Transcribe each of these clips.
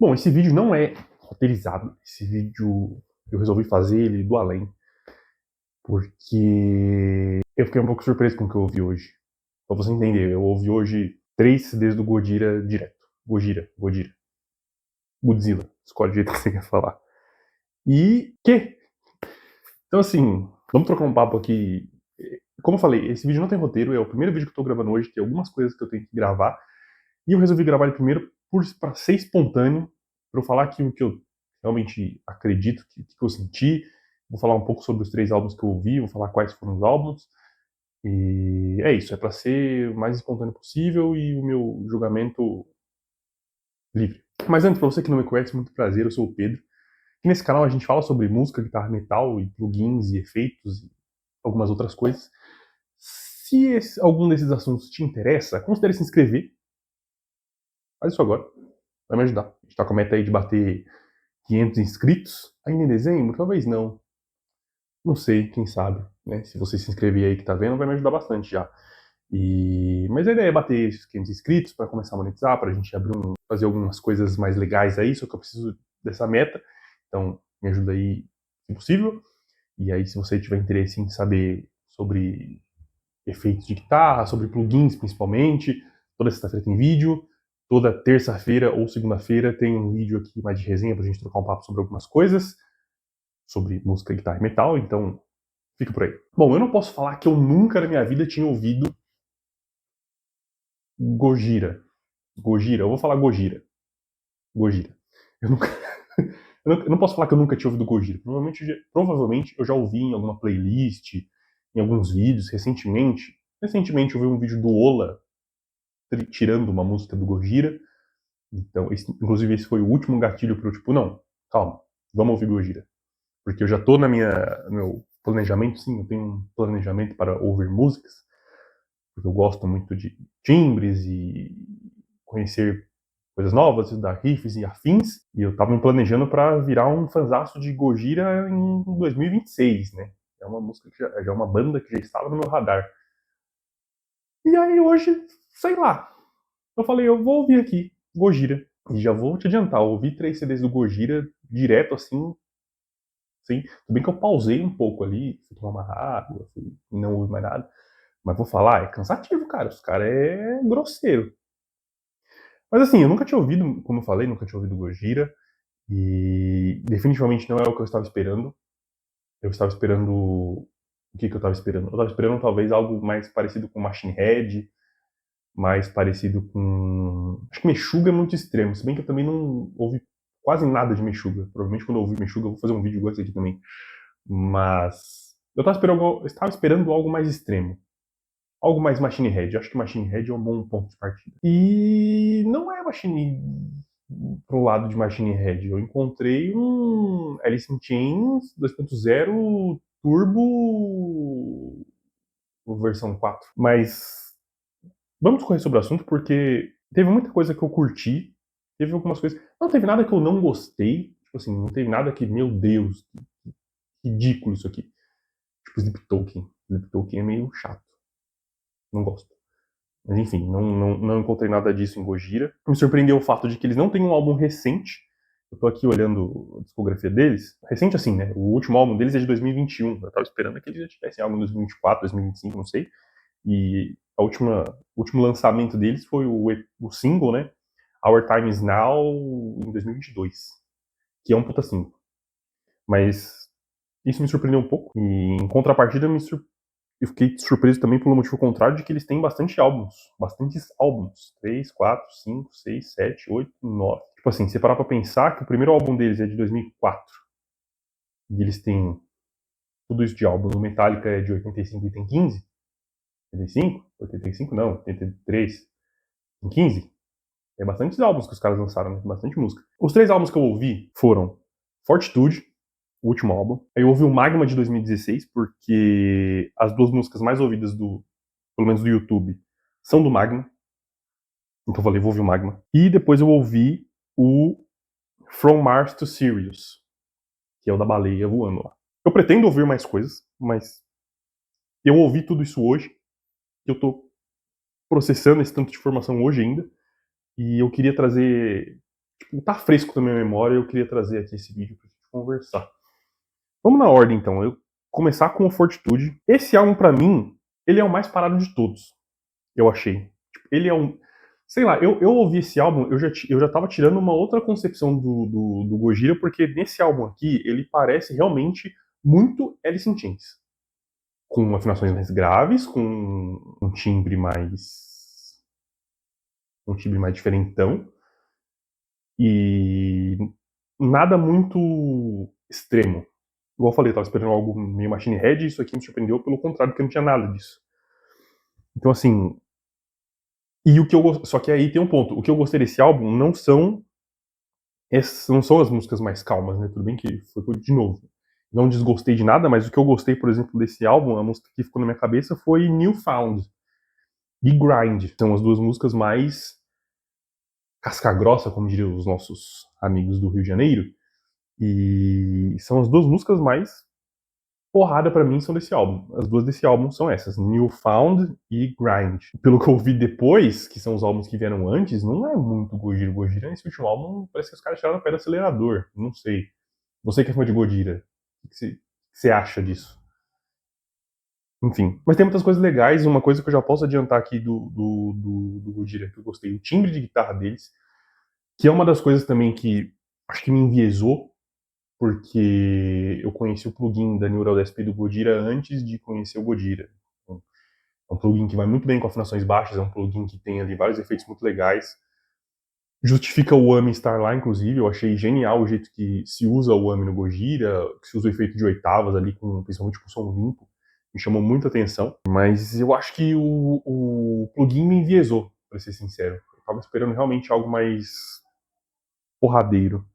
Bom, esse vídeo não é roteirizado. Esse vídeo eu resolvi fazer ele do além, porque eu fiquei um pouco surpreso com o que eu ouvi hoje. Pra você entender, eu ouvi hoje 3 CDs do Gojira direto. Gojira. Godzilla. Escolhe o jeito que você quer falar. E que? Então assim, vamos trocar um papo aqui. Como eu falei, esse vídeo não tem roteiro, é o primeiro vídeo que eu tô gravando hoje, tem algumas coisas que eu tenho que gravar. E eu resolvi gravar ele primeiro para ser espontâneo, para eu falar aqui o que eu realmente acredito, que eu senti. Vou falar um pouco sobre os 3 álbuns que eu ouvi, vou falar quais foram os álbuns. E é isso, é para ser o mais espontâneo possível e o meu julgamento livre. Mas antes, para você que não me conhece, muito prazer, eu sou o Pedro. E nesse canal a gente fala sobre música, guitarra metal e plugins e efeitos e algumas outras coisas. Se algum desses assuntos te interessa, considere se inscrever. Faz isso agora, vai me ajudar. A gente tá com a meta aí de bater 500 inscritos ainda em dezembro? Talvez não. Não sei, quem sabe, né? Se você se inscrever aí que tá vendo, vai me ajudar bastante já. Mas a ideia é bater esses 500 inscritos para começar a monetizar, para a gente fazer algumas coisas mais legais aí, só que eu preciso dessa meta. Então, me ajuda aí, se possível. E aí, se você tiver interesse em saber sobre efeitos de guitarra, sobre plugins principalmente, toda sexta-feira tem vídeo. Toda terça-feira ou segunda-feira tem um vídeo aqui mais de resenha pra gente trocar um papo sobre algumas coisas, sobre música, guitarra e metal, então fica por aí. Bom, eu não posso falar que eu nunca na minha vida tinha ouvido Gojira. Eu vou falar Gojira. Eu nunca. Eu não posso falar que eu nunca tinha ouvido Gojira. Provavelmente eu já ouvi em alguma playlist, em alguns vídeos, recentemente. Recentemente eu vi um vídeo do Ola tirando uma música do Gojira. Então, inclusive esse foi o último gatilho para eu, tipo, não, calma, vamos ouvir Gojira. Porque eu já tô no meu planejamento, sim, eu tenho um planejamento para ouvir músicas, porque eu gosto muito de timbres e conhecer coisas novas, estudar riffs e afins, e eu tava me planejando para virar um fanzaço de Gojira em 2026, né? É uma música que já é uma banda que já estava no meu radar. E aí hoje, sei lá, eu falei, eu vou ouvir aqui, Gojira. E já vou te adiantar, eu ouvi 3 CDs do Gojira direto assim, sim. Tudo bem que eu pausei um pouco ali, fui tomar uma água, não ouvi mais nada. Mas vou falar, é cansativo, cara. Os caras é grosseiro. Mas assim, eu nunca tinha ouvido, como eu falei, nunca tinha ouvido Gojira. E definitivamente não é o que eu estava esperando. Eu estava esperando. O que eu estava esperando? Eu estava esperando talvez algo mais parecido com Machine Head, mais parecido com. Acho que Meshuggah é muito extremo, se bem que eu também não ouvi quase nada de Meshuggah. Provavelmente quando eu ouvir Meshuggah eu vou fazer um vídeo igual esse aqui também. Mas eu estava esperando algo mais extremo. Algo mais Machine Head. Eu acho que Machine Head é um bom ponto de partida. E não é Machine pro lado de Machine Head. Eu encontrei um Alice in Chains 2.0 Turbo versão 4. Mas vamos correr sobre o assunto porque teve muita coisa que eu curti. Teve algumas coisas. Não teve nada que eu não gostei. Tipo assim, não teve nada que, meu Deus, ridículo isso aqui. Tipo Sleep Token. Sleep Token é meio chato. Não gosto. Mas enfim, não encontrei nada disso em Gojira. Me surpreendeu o fato de que eles não têm um álbum recente. Eu tô aqui olhando a discografia deles. Recente assim, né? O último álbum deles é de 2021. Eu tava esperando que eles já tivessem algo em 2024, 2025, não sei. E o último lançamento deles foi o single, né? Our Time Is Now, em 2022. Que é um puta single. Mas isso me surpreendeu um pouco. E em contrapartida, eu fiquei surpreso também pelo motivo contrário de que eles têm bastantes álbuns. 3, 4, 5, 6, 7, 8, 9. Tipo assim, se parar pra pensar que o primeiro álbum deles é de 2004 e eles têm tudo isso de álbum. O Metallica é de 85 e tem 15. 85? 85 não, 83. Tem 15. É bastantes álbuns que os caras lançaram, né? Bastante música. Os 3 álbuns que eu ouvi foram Fortitude, o último álbum. Aí eu ouvi o Magma de 2016, porque as 2 músicas mais ouvidas pelo menos do YouTube, são do Magma. Então eu falei, vou ouvir o Magma. E depois eu ouvi o From Mars to Sirius, que é o da baleia voando lá. Eu pretendo ouvir mais coisas, mas eu ouvi tudo isso hoje. Eu tô processando esse tanto de informação hoje ainda. E eu queria trazer tipo, tá fresco na minha memória e eu queria trazer aqui esse vídeo pra gente conversar. Vamos na ordem, então. Eu começar com o Fortitude. Esse álbum, pra mim, ele é o mais parado de todos, eu achei. Tipo, ele é um... Sei lá, eu ouvi esse álbum, eu já tava tirando uma outra concepção do Gojira, porque nesse álbum aqui, ele parece realmente muito Alice in Chains. Com afinações mais graves, com um timbre mais... um timbre mais diferentão. E nada muito extremo. Igual eu falei, eu tava esperando algo meio Machine Head, e isso aqui me surpreendeu pelo contrário, porque não tinha nada disso. Então, assim... Só que aí tem um ponto. O que eu gostei desse álbum não são as músicas mais calmas, né? Tudo bem que foi de novo. Não desgostei de nada, mas o que eu gostei, por exemplo, desse álbum, a música que ficou na minha cabeça foi Newfound e Grind. São as duas músicas mais casca-grossa, como diriam os nossos amigos do Rio de Janeiro. E são as duas músicas mais porrada pra mim são desse álbum. As duas desse álbum são essas, Newfound e Grind. Pelo que eu vi depois, que são os álbuns que vieram antes, não é muito Gojira. Gojira, nesse último álbum, parece que os caras tiraram o pé do acelerador. Não sei. Você que é fã de Gojira, o que você acha disso? Enfim. Mas tem muitas coisas legais. Uma coisa que eu já posso adiantar aqui do Gojira, que eu gostei, o timbre de guitarra deles, que é uma das coisas também que acho que me enviesou, porque eu conheci o plugin da Neural DSP do Gojira antes de conhecer o Gojira. Então, é um plugin que vai muito bem com afinações baixas, é um plugin que tem ali vários efeitos muito legais. Justifica o AMI estar lá, inclusive. Eu achei genial o jeito que se usa o AMI no Gojira, que se usa o efeito de oitavas ali, principalmente com som limpo. Me chamou muita atenção. Mas eu acho que o plugin me enviesou, pra ser sincero. Eu tava esperando realmente algo mais porradeiro.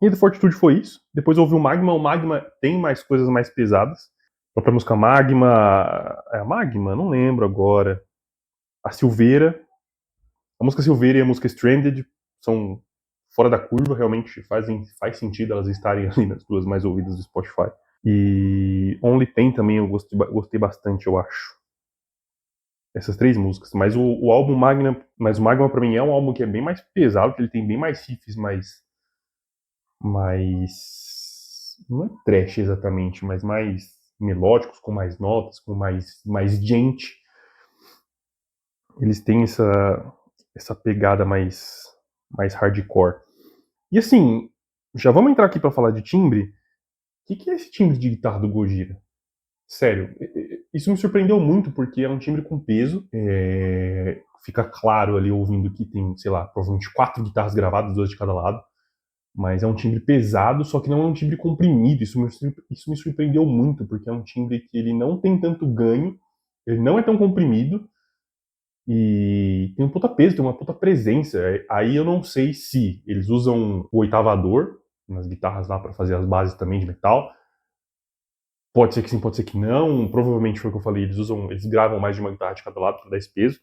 E do Fortitude foi isso. Depois eu ouvi o Magma. O Magma tem mais coisas mais pesadas. A própria música Magma... É a Magma? Não lembro agora. A Silveira. A música Silveira e a música Stranded são fora da curva. Realmente faz sentido elas estarem ali nas duas mais ouvidas do Spotify. E Only Pain também eu gostei bastante, eu acho. Essas três músicas. Mas o álbum Magma... Mas o Magma pra mim é um álbum que é bem mais pesado, que ele tem bem mais riffs mais não é trash exatamente, mas mais melódicos, com mais notas, com mais gente. Eles têm essa pegada mais hardcore. E assim, já vamos entrar aqui para falar de timbre. O que é esse timbre de guitarra do Gojira? Sério, isso me surpreendeu muito, porque é um timbre com peso. Fica claro ali ouvindo que tem, sei lá, provavelmente 4 guitarras gravadas, 2 de cada lado. Mas é um timbre pesado, só que não é um timbre comprimido. Isso me surpreendeu muito, porque é um timbre que ele não tem tanto ganho, ele não é tão comprimido, e tem um puta peso, tem uma puta presença. Aí eu não sei se eles usam o oitavador nas guitarras lá para fazer as bases também de metal. Pode ser que sim, pode ser que não. Provavelmente foi o que eu falei, eles gravam mais de uma guitarra de cada lado para dar esse peso.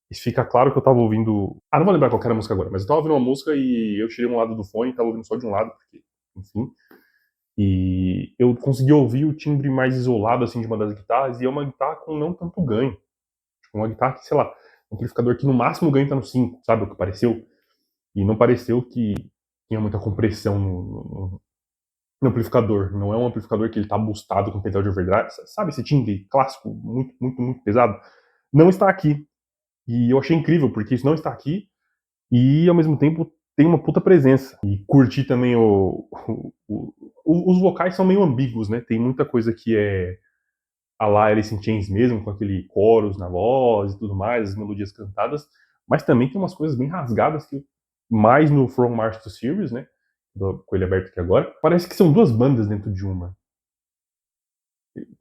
E fica claro que eu tava ouvindo... não vou lembrar qual era a música agora, mas eu tava ouvindo uma música e eu tirei um lado do fone e tava ouvindo só de um lado, porque, enfim. E eu consegui ouvir o timbre mais isolado, assim, de uma das guitarras, e é uma guitarra com não tanto ganho. Tipo, uma guitarra que, sei lá, um amplificador que no máximo o ganho tá no 5, sabe o que pareceu? E não pareceu que tinha muita compressão no amplificador. Não é um amplificador que ele tá boostado com pedal de overdrive, sabe esse timbre clássico, muito, muito, muito pesado? Não está aqui. E eu achei incrível, porque isso não está aqui, e ao mesmo tempo tem uma puta presença. E curti também os vocais são meio ambíguos, né? Tem muita coisa que é a la Alice in Chains mesmo, com aquele chorus na voz e tudo mais, as melodias cantadas, mas também tem umas coisas bem rasgadas, que mais no From Mars to Sirius, né? Com ele aberto aqui agora. Parece que são duas bandas dentro de uma.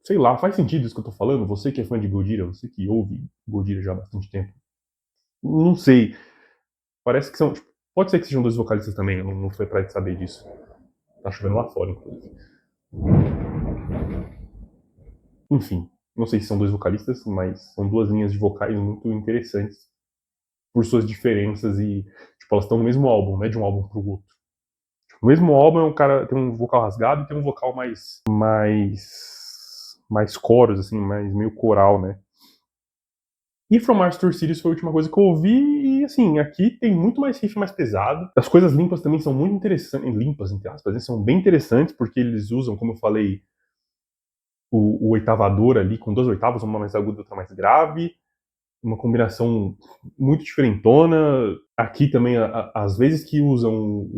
Sei lá, faz sentido isso que eu tô falando? Você que é fã de Gojira, você que ouve Gojira já há bastante tempo. Não sei. Parece que são. Tipo, pode ser que sejam dois vocalistas também, não foi pra gente saber disso. Tá chovendo lá fora, inclusive. Enfim, não sei se são dois vocalistas, mas são duas linhas de vocais muito interessantes por suas diferenças e, tipo, elas estão no mesmo álbum, não é de um álbum pro outro. Tipo, o mesmo álbum é um cara tem um vocal rasgado e tem um vocal mais coros, assim, mais meio coral, né? E From Mars to Cities foi a última coisa que eu ouvi, e assim, aqui tem muito mais riff mais pesado. As coisas limpas também são muito interessantes, limpas, entre aspas, né? São bem interessantes, porque eles usam, como eu falei, o oitavador ali, com 2 oitavas, uma mais aguda e outra mais grave, uma combinação muito diferentona. Aqui também, às vezes que usam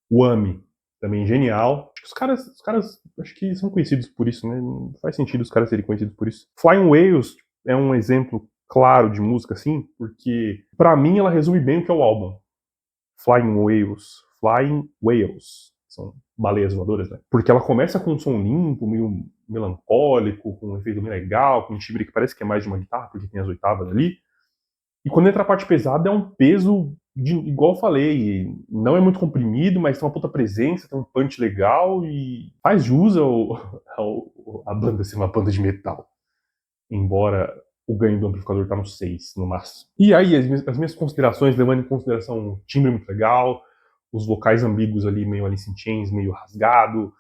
o AMI, também genial. Acho que os caras acho que são conhecidos por isso, né? Não faz sentido os caras serem conhecidos por isso. Flying Whales é um exemplo claro de música, assim, porque pra mim ela resume bem o que é o álbum. Flying Whales, são baleias voadoras, né? Porque ela começa com um som limpo, meio melancólico, com um efeito bem legal, com um timbre que parece que é mais de uma guitarra, porque tem as oitavas ali. E quando entra a parte pesada, é um peso, igual eu falei, não é muito comprimido, mas tem uma puta presença, tem um punch legal e faz jus a banda ser uma banda de metal. Embora o ganho do amplificador tá no 6, no máximo. E aí, as minhas considerações, levando em consideração um timbre muito legal, os vocais ambíguos ali, meio Alice in Chains, meio rasgado,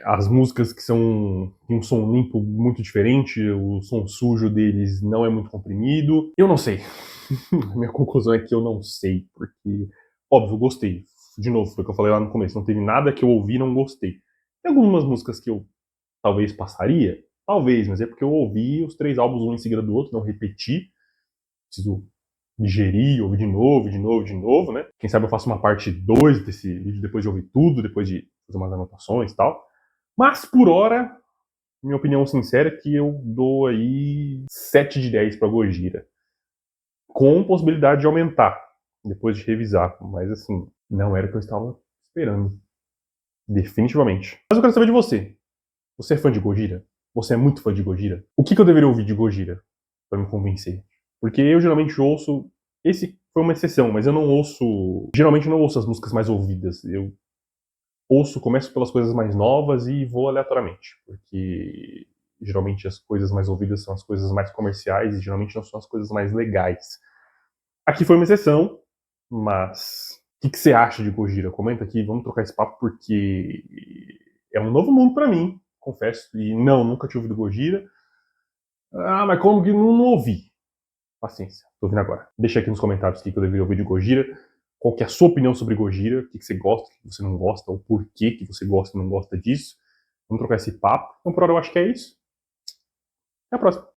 as músicas que são tem um som limpo muito diferente, o som sujo deles não é muito comprimido. Eu não sei. A minha conclusão é que eu não sei, porque, óbvio, eu gostei. De novo, foi o que eu falei lá no começo, não teve nada que eu ouvi e não gostei. Tem algumas músicas que eu talvez passaria, talvez, mas é porque eu ouvi os 3 álbuns um em seguida do outro, não repeti. Preciso digerir, ouvir de novo, de novo, de novo, né? Quem sabe eu faço uma parte 2 desse vídeo depois de ouvir tudo, depois de fazer umas anotações e tal. Mas por hora, minha opinião sincera é que eu dou aí 7 de 10 pra Gojira. Com possibilidade de aumentar depois de revisar, mas assim, não era o que eu estava esperando. Definitivamente. Mas eu quero saber de você. Você é fã de Gojira? Você é muito fã de Gojira? O que eu deveria ouvir de Gojira pra me convencer? Porque eu geralmente ouço. Esse foi uma exceção, mas eu não ouço. Geralmente eu não ouço as músicas mais ouvidas. Eu ouço, começo pelas coisas mais novas e vou aleatoriamente. Porque geralmente as coisas mais ouvidas são as coisas mais comerciais e geralmente não são as coisas mais legais. Aqui foi uma exceção, mas o que você acha de Gojira? Comenta aqui, vamos trocar esse papo, porque é um novo mundo pra mim, confesso. E não, nunca tinha ouvido Gojira. Ah, mas como que não ouvi? Paciência, tô ouvindo agora. Deixa aqui nos comentários o que eu deveria ouvir de Gojira. Qual que é a sua opinião sobre Gojira? O que você gosta, o que você não gosta, ou por que você gosta e não gosta disso. Vamos trocar esse papo. Então por hora eu acho que é isso. Até a próxima.